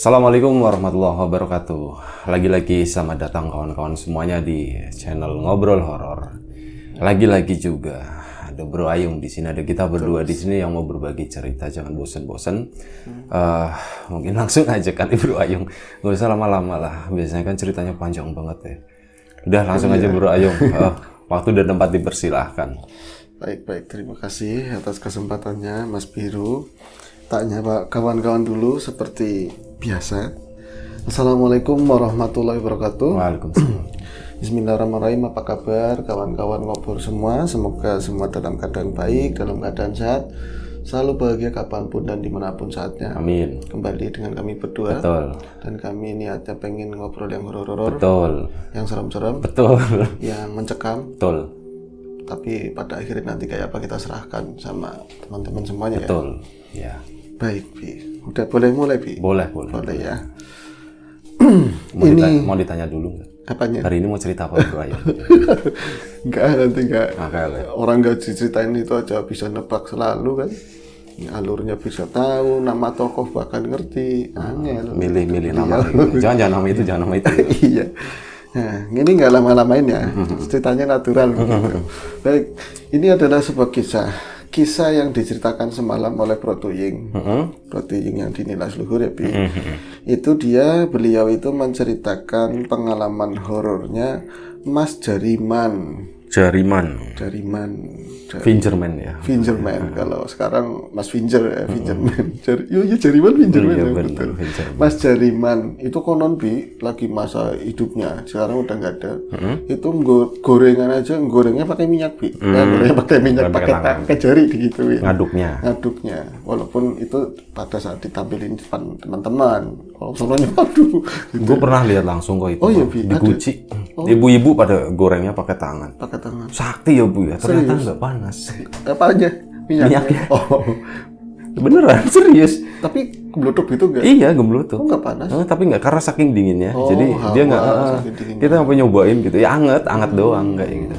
Assalamualaikum warahmatullahi wabarakatuh. Lagi-lagi selamat datang kawan-kawan semuanya di channel Ngobrol Horor. Lagi-lagi juga ada Bro Ayung di sini, ada kita berdua di sini yang mau berbagi cerita. Jangan bosan-bosan. Mungkin langsung aja kan Bro Ayung. Gak usah lama-lama lah. Biasanya kan ceritanya panjang banget ya. Udah langsung aja Bro Ayung. Waktu dan tempat dipersilahkan. Baik, terima kasih atas kesempatannya Mas Biru. Tanya Pak kawan-kawan dulu seperti biasa. Assalamualaikum warahmatullahi wabarakatuh. Waalaikumsalam. Bismillahirrahmanirrahim. Apa kabar kawan-kawan ngobrol semua? Semoga semua dalam keadaan baik, dalam keadaan sehat, selalu bahagia kapanpun dan dimanapun saatnya. Amin. Kembali dengan kami berdua. Betul. Dan kami niatnya pengen ngobrol yang horor-horor, Betul. yang serem-serem, Betul. yang mencekam. Betul. Tapi pada akhirnya nanti kayak apa kita serahkan sama teman-teman semuanya. Betul. Ya. Ya. Baik, Bi. Udah boleh mulai, Bi? Boleh. Boleh ya. Mau ditanya dulu nggak? Apanya? Hari ini mau cerita apa Bro Ayung? Enggak, nanti enggak. Makanya. Orang enggak diceritain itu aja bisa nebak selalu kan. Alurnya bisa tahu, nama tokoh bahkan ngerti. Angel. Milih nama. Jangan nama itu. Iya. Nah, ini nggak lama-lamain ya. Ceritanya natural begitu. Baik, ini adalah sebuah kisah yang diceritakan semalam oleh Bro Tuying. Bro Tuying yang dinilai luhur ya, Bi. Beliau itu menceritakan pengalaman horornya Mas Jariman. Fingerman ya. Fingerman. Kalau sekarang Mas Finger ya, Fingerman. Jariman Fingerman. Iya, ya, betul. betul. Fingerman. Mas Jariman itu konon Bi lagi masa hidupnya. Sekarang udah nggak ada. Itu gorengan aja, gorengnya pakai minyak Bi. Gorengnya pakai minyak, pakai jari digituin. Ngaduknya. Walaupun itu pada saat ditampilin depan teman-teman. Kalau semuanya aduh. Gue pernah lihat langsung kok itu. Oh iya, Bi. Di Gucci. Ibu-ibu pada gorengnya pakai tangan. Sakti ya Bu ya. Ternyata nggak panas. Apa aja? Minyaknya. Oh. Beneran serius. Tapi geblutuk gitu enggak? Iya geblutuk. Oh, nggak panas? Tapi nggak karena saking dinginnya. Oh, jadi dia nggak. saking dinginnya. Kita sampai nyobain gitu. Ya anget doang kayak gitu.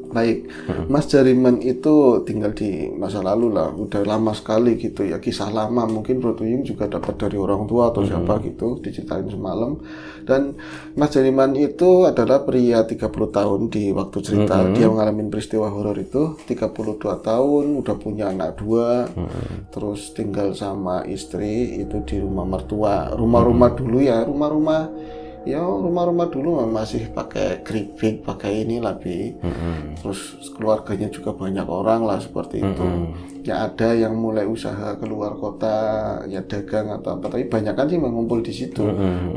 Baik, Mas Jariman itu tinggal di masa lalu lah, udah lama sekali gitu ya, kisah lama. Mungkin Bro Tuying juga dapat dari orang tua atau siapa gitu, diceritain semalam. Dan Mas Jariman itu adalah pria 30 tahun di waktu cerita. Dia mengalami peristiwa horor itu, 32 tahun, udah punya anak 2, terus tinggal sama istri itu di rumah mertua. Rumah-rumah dulu ya, rumah-rumah dulu masih pakai keripik, pakai ini Bi. Terus keluarganya juga banyak orang lah seperti itu. Ya ada yang mulai usaha keluar kota, ya dagang atau apa, tapi banyak kan sih mengumpul di situ.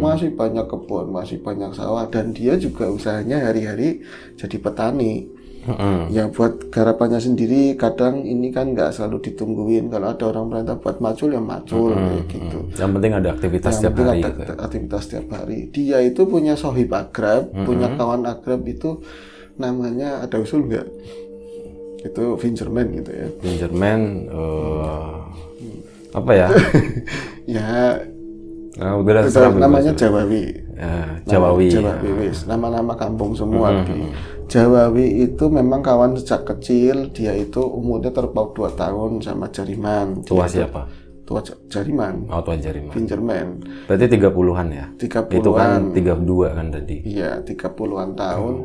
Masih banyak kebun, masih banyak sawah, dan dia juga usahanya hari-hari jadi petani. Ya buat garapannya sendiri, kadang ini kan nggak selalu ditungguin. Kalau ada orang perintah buat macul ya macul kayak gitu. Yang penting ada aktivitas setiap hari. Aktivitas setiap hari. Dia itu punya sohib akrab, punya kawan akrab itu namanya, ada usul nggak? Itu Fingerman gitu ya. Fingerman apa ya? Ya. Namanya Jawawi. Jawawi. Nama-nama kampung semua. Jawawi itu memang kawan sejak kecil. Dia itu umurnya terpaut 2 tahun sama Jariman. Tua siapa? Tua Jariman. Oh, tua Jariman. Fingerman. Berarti 30-an ya? 30-an. Itu kan 32 kan tadi. Iya, 30-an tahun.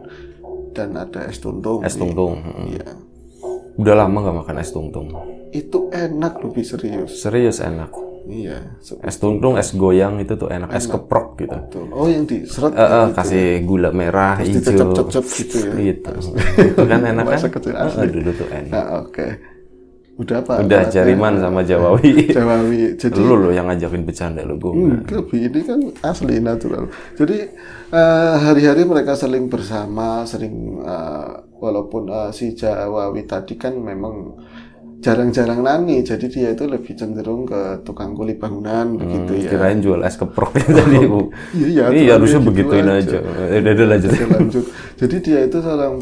Dan ada es tuntung. Es tungtung. Iya. Udah lama nggak makan es tungtung. Itu enak lebih serius. Serius enak. Iya. Es tungtung, es goyang itu tuh enak. Es keprok gitu. Betul. Oh, yang diseret kasih gula merah, hijau. Dicocok-cocok gitu ya. Gitu. Itu kan enak kan? Masa kecil asli. Dulu tuh enak. Nah, oke. Udah apa? Udah Jariman sama Jawawi. Jadi lu yang ngajakin bercanda lu gue. Lebih ini kan asli natural. Jadi hari-hari mereka saling bersama, walaupun si Jawawi tadi kan memang jarang-jarang nani, jadi dia itu lebih cenderung ke tukang kuli bangunan begitu ya. Kirain jual es keprok tadi Bu. Iya, harusnya gitu begituin aja. Udah lanjut. Jadi dia itu seorang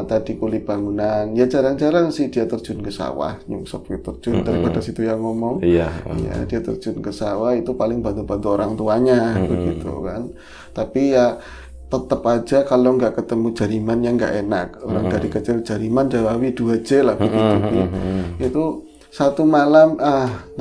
tadi kuli bangunan. Ya jarang-jarang sih dia terjun ke sawah, nyungsep terjun daripada situ yang ngomong. Iya. Ya, dia terjun ke sawah itu paling bantu-bantu orang tuanya begitu kan. Tapi ya tetap aja kalau nggak ketemu Jariman yang nggak enak. Orang dari kecil Jariman Jawawi 2J lah begitu. Itu Satu malam,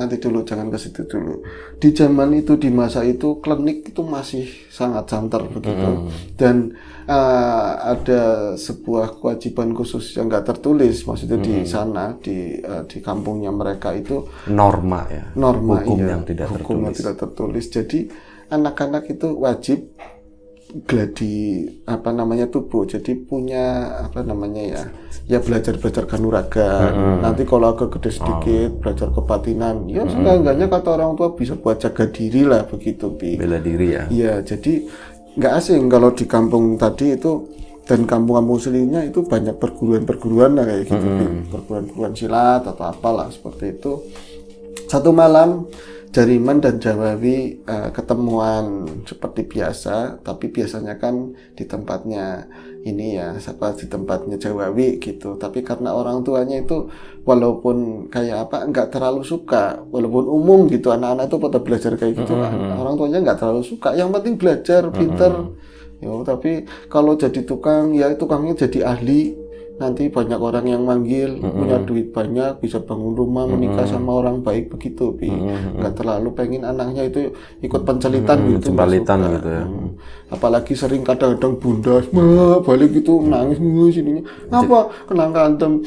nanti dulu, jangan ke situ dulu. Di zaman itu, di masa itu, klinik itu masih sangat santer begitu. Dan ada sebuah kewajiban khusus yang nggak tertulis, maksudnya di sana, di kampungnya mereka itu norma ya. Norma, hukum iya, yang tidak hukum yang tertulis. tidak tertulis. Jadi anak-anak itu wajib gladi tubuh, jadi punya ya belajar kanuragan. Nanti kalau agak gede sedikit belajar kebatinan, ya seenggaknya kata orang tua bisa buat jaga diri lah begitu, Bi. Bela diri ya. Iya, jadi nggak asing kalau di kampung tadi itu dan kampung-kampung selinnya itu banyak perguruan-perguruan lah kayak gitu, perguruan-perguruan silat atau apalah seperti itu. Satu malam Jariman dan Jawawi ketemuan seperti biasa, tapi biasanya kan di tempatnya ini ya, di tempatnya Jawawi gitu. Tapi karena orang tuanya itu walaupun kayak nggak terlalu suka, walaupun umum gitu anak-anak itu pada belajar kayak gitu, orang tuanya nggak terlalu suka. Yang penting belajar, pinter. Tapi kalau jadi tukang, ya tukangnya jadi ahli. Nanti banyak orang yang manggil, punya duit banyak, bisa bangun rumah, menikah sama orang baik begitu, Bi. Nggak terlalu pengen anaknya itu ikut pencelitan gitu. Pencelitan gitu ya. Apalagi sering kadang-kadang bunda, balik gitu nangis sininya. Apa kena kantem?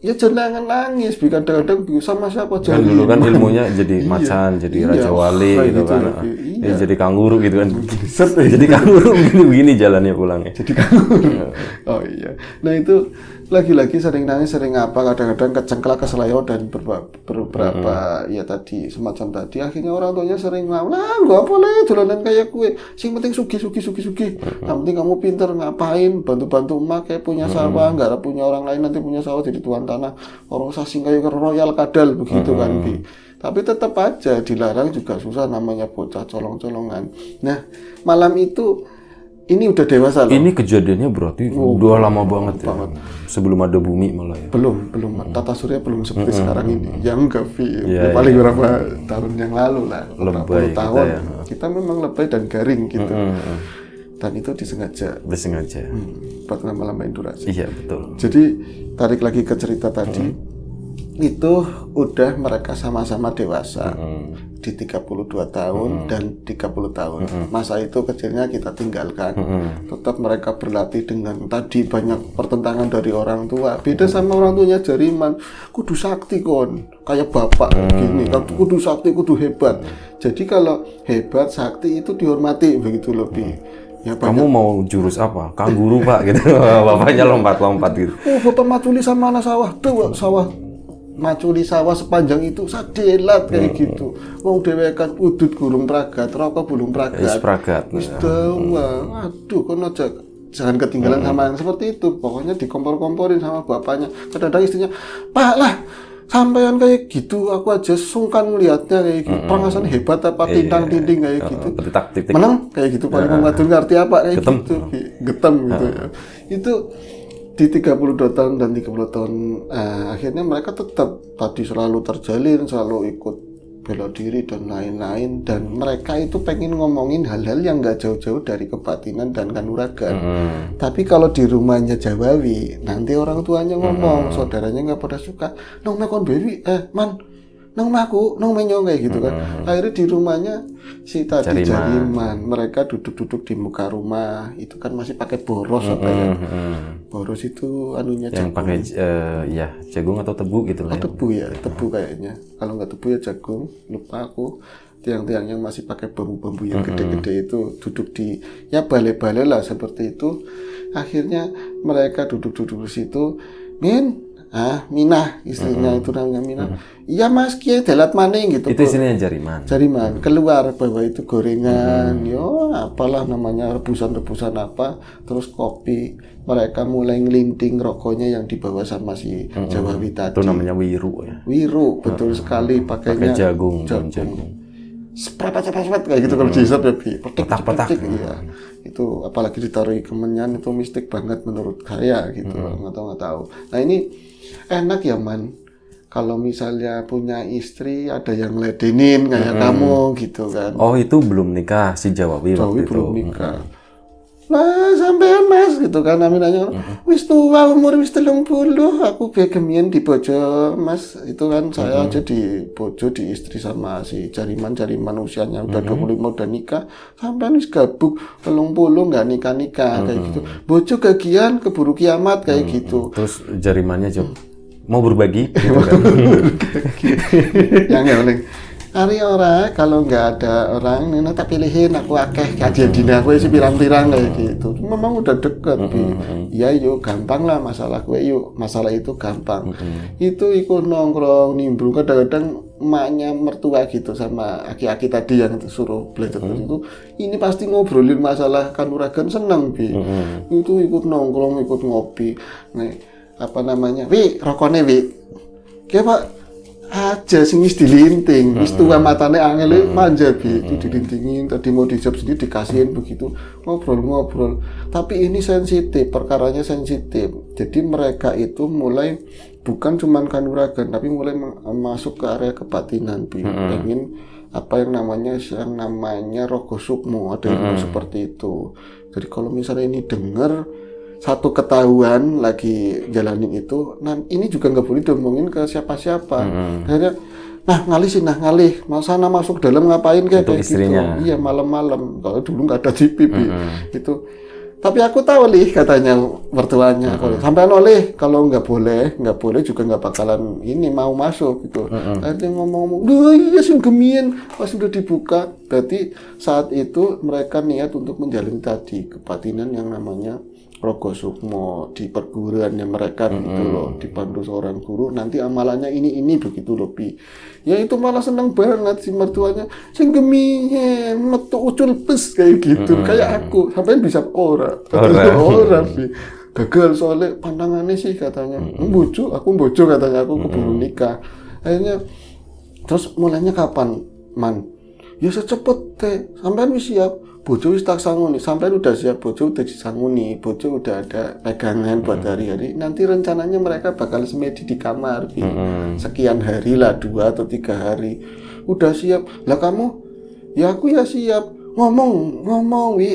Ya jangan nangis, Bi. Kadang-kadang sama siapa Kan jadi. dulu kan ilmunya jadi macan, jadi raja wali gitu kan. Ya, jadi kanguru gitu kan. Jadi kanguru begini jalannya pulangnya. Jadi kanguru. Oh iya. Nah itu lagi-lagi sering nangis, sering kadang-kadang kecengklak, keseleo dan beberapa ya tadi semacam tadi. Akhirnya orang tuanya sering ngomong, gak boleh dolanan kayak kue. Sing penting sugi. Yang penting kamu pinter, ngapain bantu-bantu emak kayak punya sawah, nggak ada punya orang lain nanti punya sawah jadi tuan tanah. Orang sasing kayak royal kadal begitu kan, Bi. Tapi tetap aja dilarang juga susah, namanya bocah colong-colongan. Nah, malam itu ini udah dewasa loh. Ini kejadiannya berarti udah lama banget ya. Sebelum ada bumi malah ya. Belum. Tata surya belum seperti sekarang ini. Ya enggak, Vi. Paling berapa tahun yang lalu lah. Lebay tahun. ya. Kita memang lebay dan garing gitu. Dan itu disengaja. Buat lama-lamain durasi. Iya, betul. Jadi tarik lagi ke cerita tadi. Itu udah mereka sama-sama dewasa di 32 tahun dan 30 tahun. Masa itu kecilnya kita tinggalkan. Tetap mereka berlatih dengan tadi banyak pertentangan dari orang tua. Beda sama orang tuanya Jariman, kudu sakti kon, kayak bapak gini, kudu sakti, kudu hebat. Jadi kalau hebat, sakti itu dihormati begitu lebih. Ya, kamu mau jurus apa? Kanguru Pak gitu. Bapaknya lompat-lompat gitu. Bapak maculi sama anak sawah. Tuh sawah. Maculi sawah sepanjang itu sadelat kayak gitu. Wong dhewe kan udut gulung pragat, rokok bulung pragat. Wis dawa. Aduh, kono jangan ketinggalan sama yang seperti itu. Pokoknya dikompor-komporin sama bapaknya. Kadang-kadang istrinya, "Pak lah, sampean kayak gitu, aku aja sungkan ngelihatnya kayak gitu. Pengasan hebat apa tintang-tinting kayak gitu. Menang kayak gitu, paling mengadun ngerti apa kayak gitu. Getem gitu ya." Itu di 32 tahun dan 30 tahun akhirnya mereka tetap tadi selalu terjalin, selalu ikut bela diri dan lain-lain, dan mereka itu pengen ngomongin hal-hal yang nggak jauh-jauh dari kebatinan dan kanuragan. Tapi kalau di rumahnya Jawawi, nanti orang tuanya ngomong, saudaranya nggak pada suka, nong mekon baby, man, nong maku, nong menyong kayak gitu kan. Akhirnya di rumahnya si tadi Jariman, mereka duduk-duduk di muka rumah, itu kan masih pakai boros boros itu anunya yang pakai jagung atau tebu gitu lah. Tebu ya, tebu kayaknya. Kalau nggak tebu ya jagung, lupa aku. Tiang-tiang yang masih pakai bambu-bambu yang gede-gede itu duduk di ya balai-balai lah seperti itu. Akhirnya mereka duduk-duduk di situ. Minah istrinya itu namanya Minah. Iya Mas Kiai delat maning gitu. Itu istrinya Jariman. Keluar bawa itu gorengan, apalah namanya rebusan apa, terus kopi. Mereka mulai ngelinting rokoknya yang dibawa sama si Jawawi tadi. Itu namanya wiru ya. Wiru, betul sekali, pakainya jagung. Sepet kayak gitu kalau dihisap ya, petak-petak. Iya. Itu apalagi ditaruh kemenyan itu mistik banget menurut saya gitu. Nggak tahu. Nah ini enak ya Man, kalau misalnya punya istri ada yang ledenin kayak kamu gitu kan. Oh itu belum nikah si Jawawi waktu itu. Belum nikah. Nah sampean mas gitu kan Amin nanya, wis tua umur wis 30, aku begemian di bojo mas, itu kan saya aja di bojo di istri sama si Jariman usianya udah 25 udah nikah, sampean wis gabuk 30 nggak nikah kayak gitu, bojo gagian keburu kiamat kayak gitu. Terus Jarimannya jawab, mau berbagi gitu kan. Yang paling hari ora kalau nggak ada orang ini tak pilihin aku akeh kejadian aku sih pirang-pirang kayak gitu. Memang udah deket ya yuk gampang lah masalah gue yuk masalah itu gampang. Itu ikut nongkrong nimbrung kadang-kadang emaknya mertua gitu sama aki-aki tadi yang suruh belajar itu ini pasti ngobrolin masalah kanuragan seneng bi. Itu ikut nongkrong ikut ngopi nih apa namanya rokoknya kayak pak aja sing wis dilinting wis tua matane angel manja itu dilintingin tadi mau dijawab sendiri dikasihin begitu ngobrol tapi ini sensitif perkaranya sensitif jadi mereka itu mulai bukan cuman kanuragan tapi mulai masuk ke area kebatinan pengen apa yang namanya rogo sukmo ada yang seperti itu jadi kalau misalnya ini dengar satu ketahuan lagi jalanin itu, nah ini juga nggak boleh diomongin ke siapa-siapa. Akhirnya, ngalih, sana masuk dalam ngapain kayak istrinya. Gitu. Iya malam-malam. Kalau dulu nggak ada TV itu. Tapi aku tahu katanya mertuanya. Sampai oleh kalau nggak boleh juga nggak bakalan ini mau masuk gitu. Akhirnya ngomong, iya sih gemien pas udah dibuka. Berarti saat itu mereka niat untuk menjalin tadi kebatinan yang namanya rogo sukmo di perguruannya mereka gitu loh dipandu seorang guru nanti amalannya ini begitu loh ya itu malah seneng banget si mertuanya sing gemien metu ucul pes kayak gitu kayak aku sampai bisa orang gagal soalnya pandangannya sih katanya aku bojo katanya aku keburu nikah akhirnya terus mulainya kapan man ya secepet teh sampean wis siap bojo wis tak sanguni sampean udah siap bojo udah disanguni bojo udah ada pegangan buat hari-hari nanti rencananya mereka bakal semedi di kamar sekian hari lah 2 atau 3 hari udah siap lah kamu ya aku ya siap ngomong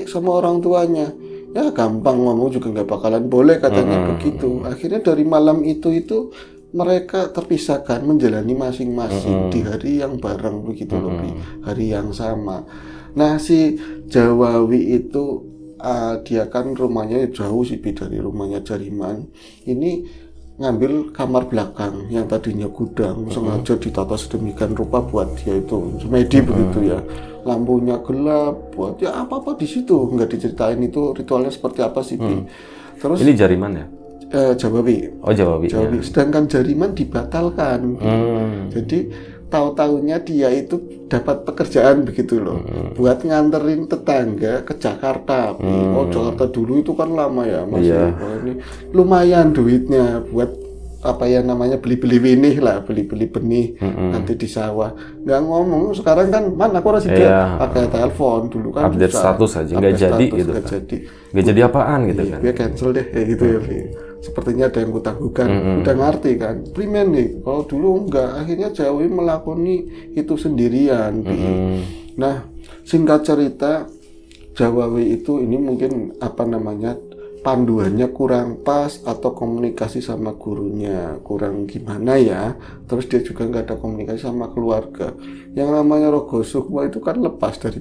sama orang tuanya ya gampang ngomong juga nggak bakalan boleh katanya begitu akhirnya dari malam itu mereka terpisahkan menjalani masing-masing di hari yang bareng begitu loh hari yang sama. Nah si Jawawi itu dia kan rumahnya jauh sih dari rumahnya Jariman. Ini ngambil kamar belakang yang tadinya gudang sengaja ditata sedemikian rupa buat dia itu semedi begitu ya. Lampunya gelap buat ya apa-apa di situ nggak diceritain itu ritualnya seperti apa sih. Terus ini Jariman ya? Jawawi. Oh Jawawi. Ya. Sedangkan Jariman dibatalkan. Jadi tahu-tahunya dia itu dapat pekerjaan begitu loh, buat nganterin tetangga ke Jakarta. Oh Jakarta dulu itu kan lama ya, masih ini lumayan duitnya buat apa ya namanya beli-beli benih lah, beli-beli benih nanti di sawah. Nggak ngomong sekarang kan, man aku harus pakai telepon dulu kan. Update status aja, nggak jadi gitu. Nggak jadi apaan gitu kan? Dia cancel deh kayak gitu ya. Sepertinya ada yang kutangguhkan, udah ngerti kan, primen nih, kalau dulu enggak, akhirnya Jawi melakoni itu sendirian. Nah, singkat cerita, Jawawi itu ini mungkin apa namanya, panduannya kurang pas atau komunikasi sama gurunya kurang gimana ya, terus dia juga nggak ada komunikasi sama keluarga. Yang namanya rogo sukmo itu kan lepas dari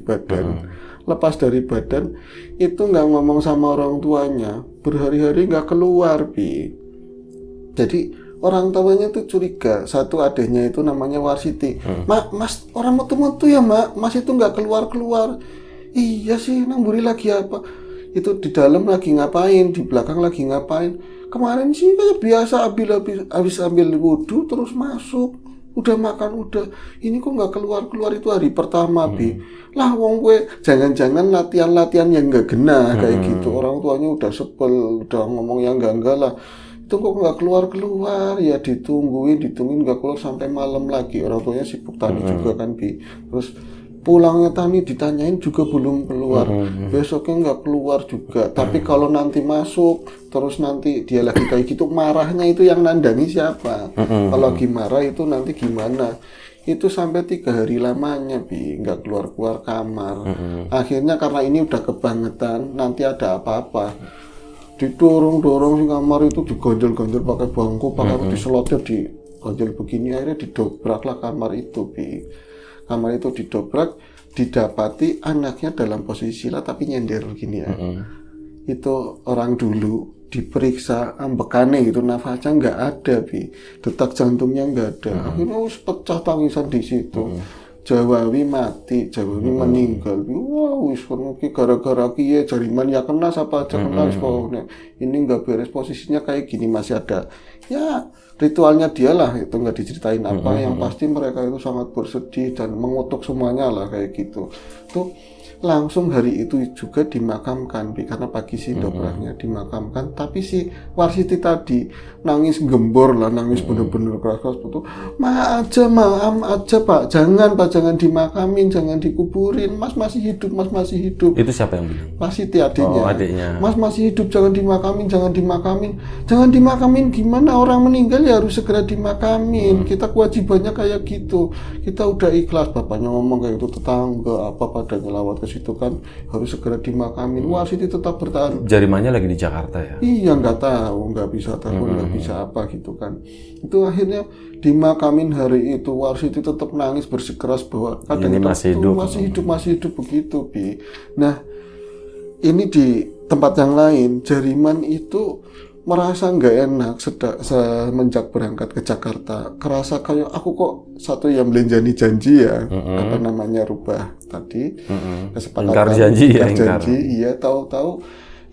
badan, itu nggak ngomong sama orang tuanya, berhari-hari nggak keluar jadi orang tuanya tuh curiga. Satu adiknya itu namanya Warsiti, mas orang metu-metu ya mas itu nggak keluar. Iya sih, namburi lagi apa? Itu di dalam lagi ngapain, di belakang lagi ngapain? Kemarin sih kayak biasa habis ambil wudhu terus masuk, udah makan udah. Ini kok nggak keluar itu hari pertama lah wong gue jangan-jangan latihan yang nggak genah kayak gitu. Orang tuanya udah sebel, udah ngomong yang enggak lah. Itu kok nggak keluar ya ditungguin nggak keluar sampai malam lagi. Orang tuanya sibuk tani juga kan terus pulangnya tani ditanyain juga belum keluar, besoknya nggak keluar juga. Tapi kalau nanti masuk terus nanti dia lagi kayak gitu, marahnya itu yang nandangi siapa? Kalau lagi marah itu nanti gimana? itu sampai 3 hari lamanya Bi, nggak keluar kamar. Akhirnya karena ini udah kebangetan, nanti ada apa-apa didorong-dorong di kamar itu, digonjol-gonjol pakai bangku, pakai diselotir, digonjol begini, akhirnya didobraklah kamar itu Bi. Kamar itu didobrak, didapati anaknya dalam posisi sila tapi nyender gini ya. Itu orang dulu diperiksa ambekane gitu, nafasnya nggak ada Bi, detak jantungnya nggak ada. Akhirnya pecah tangisan di situ. Jawawi mati, Jawawi meninggal. Wah, wis gara-gara kiye Jariman ya kena, siapa aja kena. Pokoknya ini nggak beres, posisinya kayak gini, masih ada ya ritualnya dia lah, itu nggak diceritain apa. Yang pasti mereka itu sangat bersedih dan mengutuk semuanya lah kayak gitu. Tuh langsung hari itu juga dimakamkan Bi, karena pagi sih dobraknya dimakamkan. Tapi si Warsiti tadi nangis gembor lah, nangis bener-bener keras-keras itu, maaf aja Pak, jangan Pak, jangan dimakamin, jangan dikuburin, Mas masih hidup, Mas masih hidup. Itu siapa yang bilang? Warsiti adiknya. Oh, adiknya. Mas masih hidup, jangan dimakamin, jangan dimakamin. Jangan dimakamin gimana, orang meninggal ya harus segera dimakamin. Kita kewajibannya kayak gitu. Kita udah ikhlas, bapaknya ngomong kayak gitu, tetangga apa pada ngelawat ke situ kan, harus segera dimakamin. Warsiti tetap bertahan. Jarimannya lagi di Jakarta ya? Iya, nggak tahu, nggak bisa telepon, nggak bisa apa gitu kan. Itu akhirnya dimakamin hari itu. Warsiti tetap nangis bersikeras bahwa Ini masih hidup. masih hidup begitu Bi. Nah, ini di tempat yang lain, Jariman itu merasa nggak enak semenjak berangkat ke Jakarta. Kerasa kayak aku kok satu yang melenjani janji ya, apa namanya, rubah tadi kesepakatan, ingkar janji ya, iya, tahu-tahu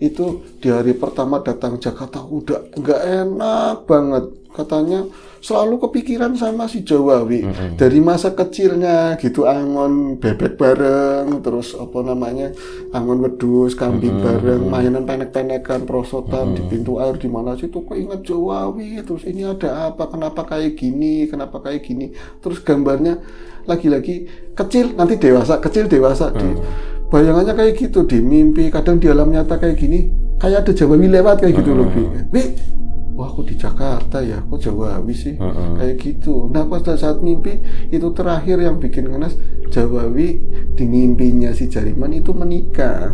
itu di hari pertama datang Jakarta udah nggak enak banget. Katanya selalu kepikiran sama si Jawawi dari masa kecilnya gitu, angon bebek bareng, terus apa namanya, angon wedhus, kambing bareng, mainan penek-penekan, prosotan di pintu air di mana situ, kok ingat Jawawi, terus ini ada apa, kenapa kayak gini, terus gambarnya lagi-lagi kecil, nanti dewasa, kecil dewasa, di bayangannya kayak gitu, di mimpi, kadang di alam nyata kayak gini, kayak ada Jawawi lewat kayak gitu loh Bi. Wah, aku di Jakarta ya, kok Jawawi sih, kayak gitu. Nah, pas saat mimpi itu terakhir yang bikin ngenes, Jawawi di mimpinya si Jariman itu menikah.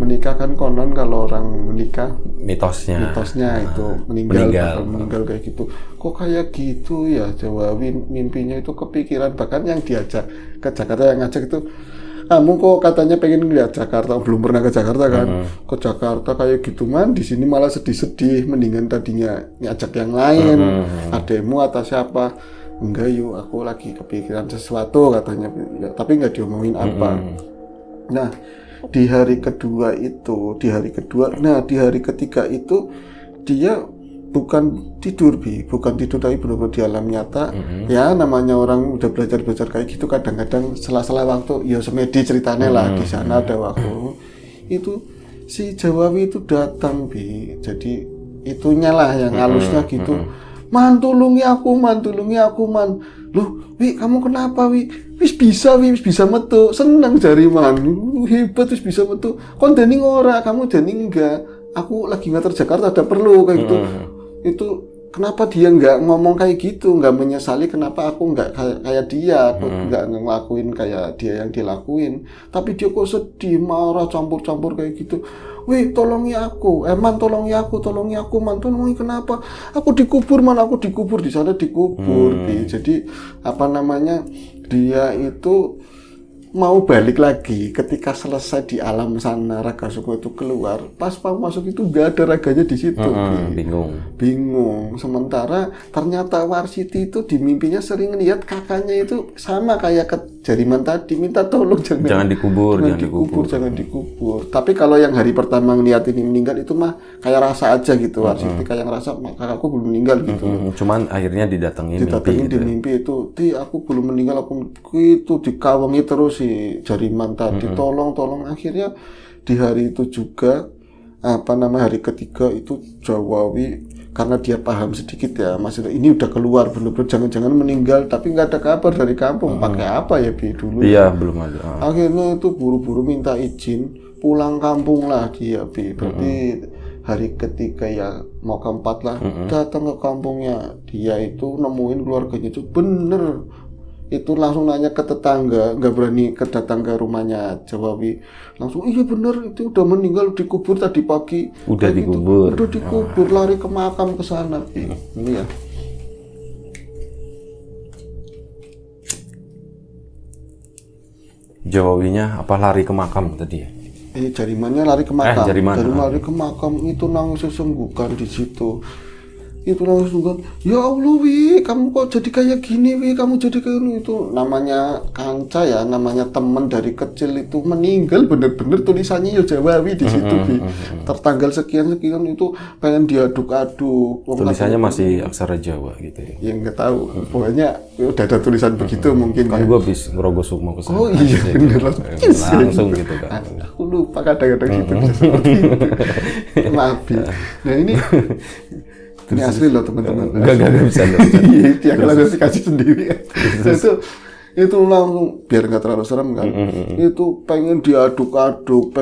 Menikah kan konon kalau orang menikah mitosnya itu meninggal kayak gitu. Kok kayak gitu ya, Jawawi mimpinya itu kepikiran, bahkan yang diajak ke Jakarta, yang ngajak itu, kamu kok katanya pengen lihat Jakarta, belum pernah ke Jakarta kan, ke Jakarta kayak gitu man, di sini malah sedih-sedih, mendingan tadinya ngajak yang lain, ademu atau siapa. Enggak yuk, aku lagi kepikiran sesuatu katanya ya, tapi nggak diomongin apa. Nah, di hari ketiga itu dia bukan tidur tapi benar-benar di alam nyata. Ya namanya orang udah belajar kayak gitu, kadang-kadang sela-sela waktu ya semedi ceritanya lah, di sana ada waktu itu si Jawawi itu datang Bi, jadi itunya lah yang halusnya gitu, man tulungi aku man. Loh Wi, kamu kenapa Wi? Wis bisa metu, seneng Jariman, hebat, wis bisa metu. Kon dening ora, kamu dening enggak, aku lagi nganter Jakarta, ada perlu kayak gitu. Itu kenapa dia nggak ngomong kayak gitu, nggak menyesali kenapa aku nggak kayak dia, aku nggak ngelakuin kayak dia yang dilakuin, tapi dia kok sedih, marah, campur-campur kayak gitu. Wih, tolongi aku, man, tolongi aku, man, tolongi kenapa? Aku dikubur di sana dikubur. Jadi apa namanya, dia itu mau balik lagi ketika selesai di alam sana, Raga Sukma itu keluar, pas mau masuk itu nggak ada raganya di situ. Bingung. Sementara ternyata Warsiti itu di mimpinya sering lihat kakaknya itu sama kayak ke Jariman tadi, minta tolong jangan dikubur. Tapi kalau yang hari pertama ngeliat ini meninggal itu mah kayak rasa aja gitu, Warsiti kayak ngerasa kakakku belum meninggal gitu. Cuman akhirnya didatengin di mimpi itu, aku belum meninggal, aku itu dikawangi terus si Jariman tadi, tolong. Akhirnya di hari itu juga hari ketiga itu Jawawi, karena dia paham sedikit ya, masih ini udah keluar bener-bener, jangan-jangan meninggal tapi nggak ada kabar dari kampung, pakai apa ya Bi dulu? Iya, belum ada. Akhirnya itu buru-buru minta izin pulang kampung lah dia Bi. Berarti hari ketiga ya mau keempat lah, datang ke kampungnya. Dia itu nemuin keluarganya itu bener itu langsung nanya ke tetangga, nggak berani ke datang ke rumahnya Jawawi, langsung iya bener itu udah meninggal dikubur tadi pagi. Udah Kayak dikubur. udah dikubur, lari ke makam ke sana. Ini ya. Jawabinya apa, lari ke makam tadi ya? Jarimannya lari ke makam. Jariman. Lari ke makam itu nangis sesenggukan di situ. Itu langsung kan, ya Allah Wi, kamu kok jadi kayak gini Wi, kamu jadi kayak gini. Itu namanya kanca ya, namanya teman dari kecil itu meninggal, bener-bener tulisannya ya Jawawi di situ Wi. Tertanggal sekian-sekian itu pengen diaduk-aduk. Tulisannya masih aksara Jawa gitu ya? Ya nggak tahu, pokoknya udah ada tulisan begitu mungkin Kan ya. gue habis ngerogos sukma ke sana. Oh iya bener Langsung gitu kan. Aku lupa kadang-kadang gitu bisa seperti itu. Maaf Bi. Nah ini asli loh teman-teman. Enggak bisa. Iya, klarifikasi sendiri. Itu langsung biar nggak terlalu serem kan. Itu pengen diaduk-aduk,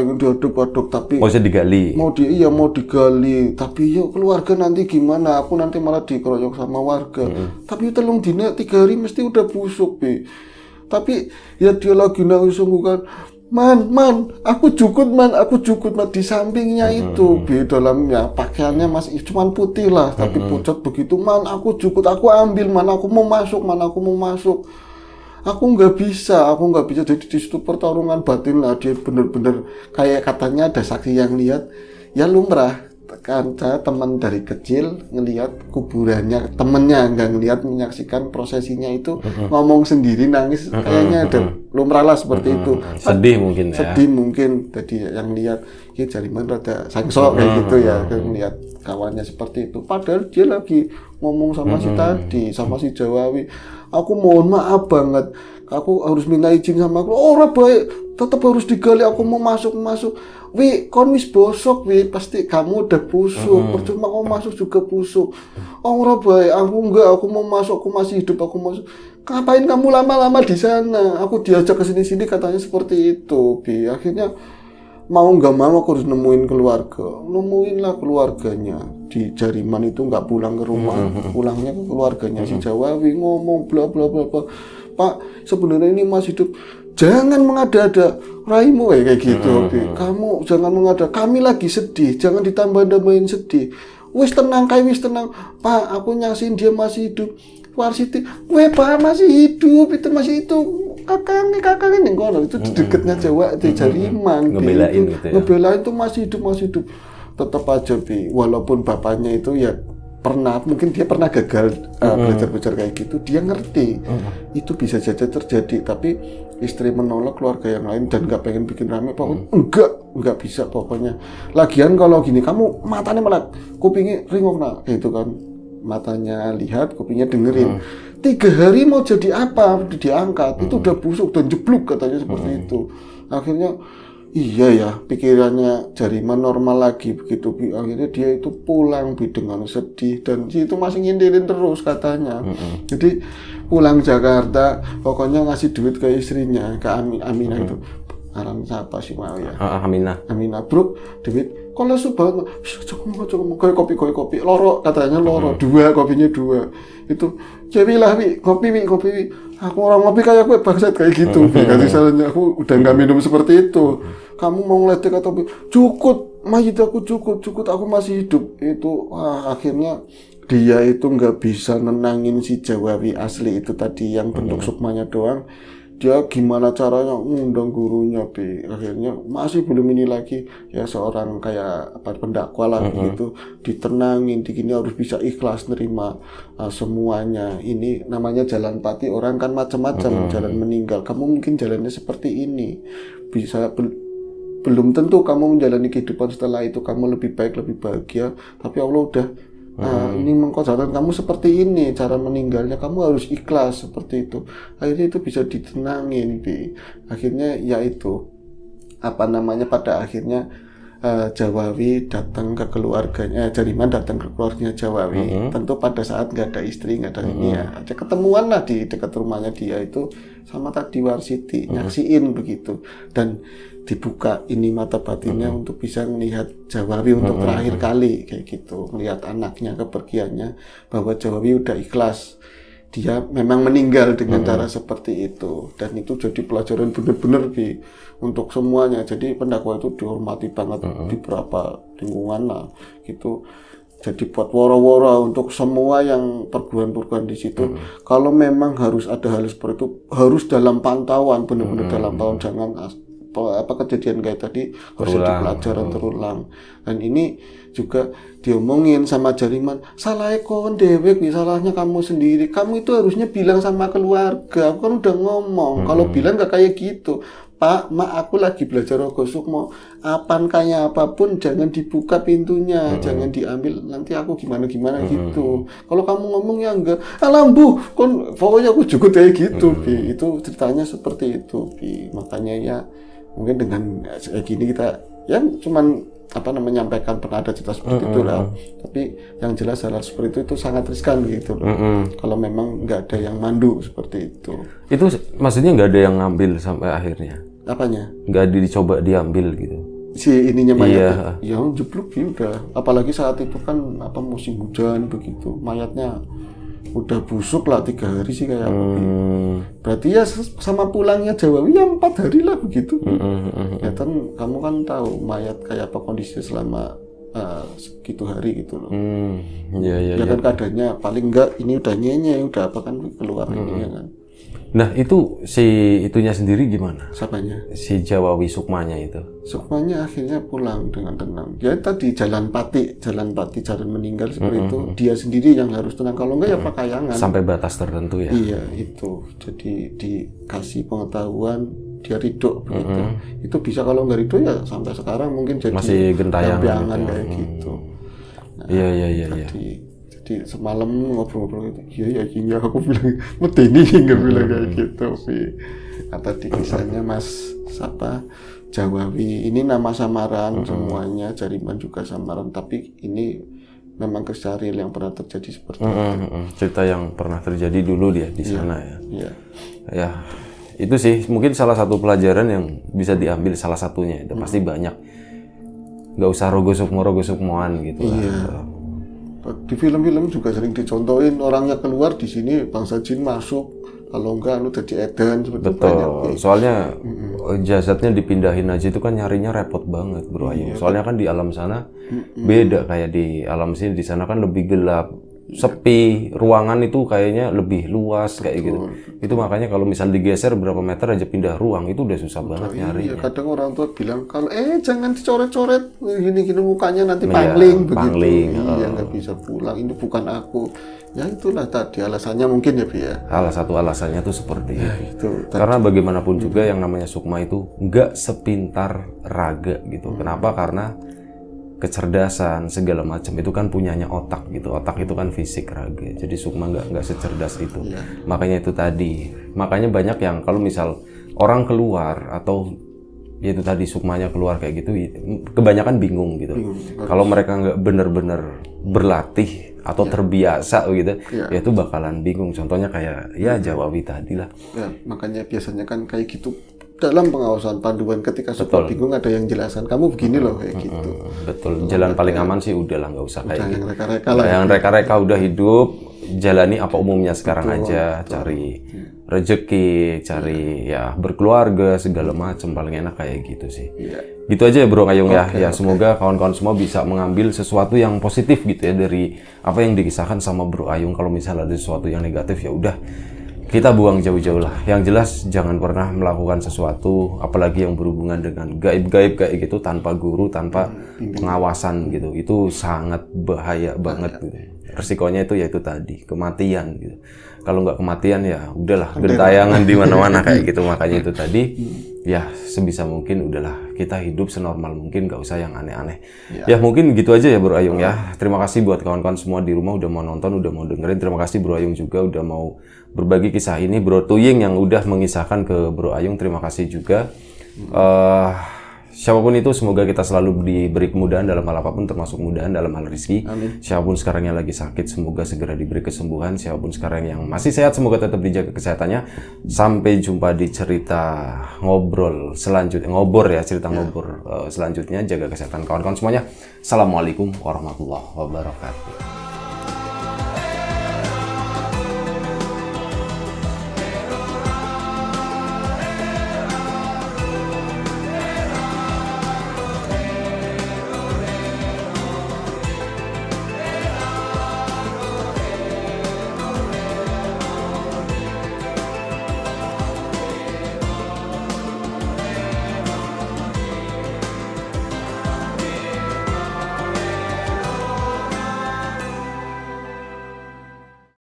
tapi Mau digali. mau digali, tapi yuk keluarga nanti gimana? Aku nanti malah dikeroyok sama warga. Tapi telung dina 3 hari mesti udah busuk, Bi. Tapi ya dia lagi nangis sungguh kan. Man, aku jukut man. Di sampingnya itu, di dalamnya pakaiannya masih cuman putih lah, tapi pucat begitu. Man, aku jukut, aku ambil man, aku mau masuk. Aku nggak bisa. Jadi di situ pertarungan batin lah, dia bener-bener kayak katanya ada saksi yang lihat, ya lumrah. Kan saya teman dari kecil ngelihat kuburannya temennya, nggak ngelihat menyaksikan prosesinya itu, ngomong sendiri nangis, kayaknya ada lumrah lah seperti itu. Sedih mungkin ya. Jadi yang lihat ya Jariman rada sangsok kayak gitu ya, ngelihat kawannya seperti itu, padahal dia lagi ngomong sama si tadi, sama si Jawawi, aku mohon maaf banget, aku harus minta izin sama aku. Ora baik, tetap harus digali, aku mau masuk. Wi, kon wis bosok Wi, pasti kamu udah busuk, percuma kamu masuk juga busuk. Ora baik, aku enggak, aku mau masuk, aku masih hidup, aku masuk. Ngapain kamu lama-lama di sana? Aku diajak ke sini-sini katanya seperti itu, Bi. Akhirnya mau nggak mau aku harus nemuin lah keluarganya. Di Jariman itu nggak pulang ke rumah, pulangnya ke keluarganya. Si Jawawi ngomong bla bla bla bla. Pak, sebenarnya ini masih hidup. Jangan mengada-ada, raimu kayak gitu. Kamu jangan mengada. Kami lagi sedih, jangan ditambah-tambahin sedih. Wis tenang. Pak, aku nyaksiin dia masih hidup. Warsiti, Pak masih hidup, itu masih itu. Kakaknya yang kono itu di dekatnya Jawa di Jariman. Ngebelain gitu ya. Ngebelain itu masih hidup. Tetap aja Bi, walaupun bapaknya itu ya mungkin dia pernah gagal belajar kayak gitu, dia ngerti itu bisa saja terjadi, tapi istri menolak, keluarga yang lain dan nggak pengen bikin rame, pokoknya nggak bisa pokoknya. Lagian kalau gini, kamu matanya melek, kupingnya ringok nak, gitu kan, matanya lihat, kupingnya dengerin. 3 hari mau jadi apa diangkat, itu udah busuk dan jeblok katanya seperti itu. Akhirnya iya ya, pikirannya Jariman normal lagi begitu Bi. Akhirnya dia itu pulang Bi dengan sedih, dan dia itu masih ngintilin terus katanya. Jadi pulang Jakarta, pokoknya ngasih duit ke istrinya, ke Aminah itu. Aran siapa sih mau ya? Aminah bro, duit kalau banget, cukup kayak kopi loro katanya, loro 2 kopinya 2 itu cewek lah Wi, kopi aku orang ngopi kayak gue bangsat kayak gitu kasih sarannya, aku udah nggak minum seperti itu, kamu mau ngeledek atau cukut mayit aku cukut aku masih hidup itu. Akhirnya dia itu nggak bisa nenangin si Jawawi asli itu tadi yang bentuk sukmanya doang. Dia gimana caranya ngundang gurunya Bi. Akhirnya masih belum ini lagi ya, seorang kayak pendakwa lah gitu, ditenangin, digini harus bisa ikhlas nerima semuanya. Ini namanya jalan pati, orang kan macam-macam jalan meninggal. Kamu mungkin jalannya seperti ini, bisa belum tentu kamu menjalani kehidupan setelah itu kamu lebih baik, lebih bahagia, tapi Allah udah ini mengkodarkan kamu seperti ini, cara meninggalnya kamu harus ikhlas seperti itu. Akhirnya itu bisa ditenangin Bi. Akhirnya yaitu pada akhirnya Jawawi datang ke keluarganya, Jariman datang ke keluarganya Jawawi. Tentu pada saat nggak ada istri, nggak ada ini ya, ada ketemuan lah di dekat rumahnya dia itu sama tadi Warsiti, nyaksiin begitu, dan dibuka ini mata batinnya untuk bisa melihat Jawawi untuk terakhir kali kayak gitu, melihat anaknya kepergiannya, bahwa Jawawi udah ikhlas dia memang meninggal dengan cara seperti itu, dan itu jadi pelajaran benar-benar untuk semuanya. Jadi pendakwa itu dihormati banget di beberapa lingkungan lah gitu. Jadi buat woro-woro untuk semua yang perguruan-perguruan di situ, kalau memang harus ada hal seperti itu, harus dalam pantauan, benar-benar dalam pantauan, jangan kejadian kayak tadi harus jadi pelajaran terulang. Dan ini juga diomongin sama Jariman, salahnya kon dewek, salahnya kamu sendiri, kamu itu harusnya bilang sama keluarga. Aku kan udah ngomong, kalau bilang gak kayak gitu, Pak, aku lagi belajar Rogo Sukmo, apaan kayak apapun jangan dibuka pintunya, jangan diambil, nanti aku gimana gitu. Kalau kamu ngomong ya enggak, alambu, kon pokoknya aku juga kayak gitu, Bi. Itu ceritanya seperti itu, Bi. Makanya ya mungkin dengan kayak gini kita ya cuman menyampaikan pernah ada cerita seperti itu lah. Tapi yang jelas hal seperti itu sangat riskan gitu loh. Kalau memang nggak ada yang mandu seperti itu. Itu maksudnya nggak ada yang ngambil sampai akhirnya? Apanya? Nggak dicoba diambil gitu? Si ininya mayat? Iya. Ya jeblok ya udah. Apalagi saat itu kan musim hujan begitu, mayatnya udah busuk lah 3 hari sih kayak berarti ya sama pulangnya Jawawi ya 4 hari lah begitu. Ya kan kamu kan tahu mayat kayak apa kondisi selama segitu hari gitu loh. Ya kan keadaannya paling enggak ini udah nyenye, udah apa kan keluar ini ya kan. Nah itu si itunya sendiri gimana? Siapanya? Si Jawawi Sukmanya itu? Sukmanya akhirnya pulang dengan tenang. Ya tadi jalan meninggal seperti itu. Dia sendiri yang harus tenang. Kalau enggak ya pakaiangan. Sampai batas tertentu ya? Iya itu. Jadi dikasih pengetahuan, dia ridho begitu. Itu bisa, kalau nggak ridho ya sampai sekarang mungkin jadi masih gentayangan kayak gitu. Nah, iya. Jadi semalam ngobrol-ngobrol gitu, iya aku bilang medeni nggak bilang kayak gitu. Kata di kisahnya Mas Jawawi ini nama samaran semuanya, Jariman juga samaran, tapi ini memang kisah real yang pernah terjadi seperti itu. Cerita yang pernah terjadi dulu dia di sana ya. Iya. Ya itu sih mungkin salah satu pelajaran yang bisa diambil, salah satunya itu pasti banyak. Nggak usah Rogo Sukmoan gitu lah. Di film-film juga sering dicontohin, orangnya keluar di sini bangsa jin masuk, kalau enggak jadi edan seperti itu. Betul. Soalnya jasadnya dipindahin aja itu kan nyarinya repot banget Bro Ayu. Soalnya kan di alam sana beda kayak di alam sini. Di sana kan lebih gelap, sepi, ruangan itu kayaknya lebih luas kayak gitu. Itu makanya kalau misal digeser berapa meter aja pindah ruang itu udah susah banget nyarinya. Kadang orang tua bilang kalau jangan dicoret-coret gini mukanya nanti pangling begitu. Iya nggak bisa pulang, ini bukan aku. Ya itulah tadi alasannya mungkin ya Bi ya. Salah satu alasannya tuh seperti itu. Karena bagaimanapun juga yang namanya Sukma itu nggak sepintar Raga gitu. Kenapa? Karena kecerdasan segala macam itu kan punyanya otak gitu. Otak itu kan fisik Raga. Jadi Sukma nggak secerdas itu. Makanya itu tadi. Makanya banyak yang kalau misal orang keluar atau ya itu tadi Sukmanya keluar kayak gitu, kebanyakan bingung gitu. Kalau mereka nggak benar-benar berlatih atau terbiasa gitu, ya itu bakalan bingung. Contohnya kayak ya Jawawi tadi lah. Ya, makanya biasanya kan kayak gitu dalam pengawasan panduan ketika suka bingung ada yang jelasan kamu begini loh kayak gitu. Betul. Jalan paling aman sih udahlah nggak usah kayak gitu. Yang reka-reka lah. Yang reka-reka udah hidup, jalani apa umumnya sekarang aja, cari rezeki, cari ya berkeluarga segala macam, paling enak kayak gitu sih. Gitu aja ya Bro Ayung ya. Semoga kawan-kawan semua bisa mengambil sesuatu yang positif gitu ya dari apa yang dikisahkan sama Bro Ayung. Kalau misalnya ada sesuatu yang negatif ya udah kita buang jauh-jauh lah. Yang jelas jangan pernah melakukan sesuatu apalagi yang berhubungan dengan gaib-gaib kayak gitu tanpa guru, tanpa pengawasan gitu. Itu sangat bahaya banget gitu. Resikonya itu yaitu tadi kematian gitu. Kalau nggak kematian ya udahlah gentayangan di mana-mana kayak gitu. Makanya itu tadi ya sebisa mungkin udahlah kita hidup senormal mungkin, nggak usah yang aneh-aneh. Ya mungkin gitu aja ya Bro Ayung ya. Terima kasih buat kawan-kawan semua di rumah udah mau nonton, udah mau dengerin. Terima kasih Bro Ayung juga udah mau berbagi kisah ini. Bro Tuying yang udah mengisahkan ke Bro Ayung, terima kasih juga. Siapapun itu semoga kita selalu diberi kemudahan dalam hal apapun, termasuk kemudahan dalam hal rezeki. Siapapun sekarang yang lagi sakit semoga segera diberi kesembuhan. Siapapun sekarang yang masih sehat semoga tetap dijaga kesehatannya. Sampai jumpa di cerita ngobrol selanjutnya, selanjutnya. Jaga kesehatan kawan-kawan semuanya. Assalamualaikum warahmatullahi wabarakatuh.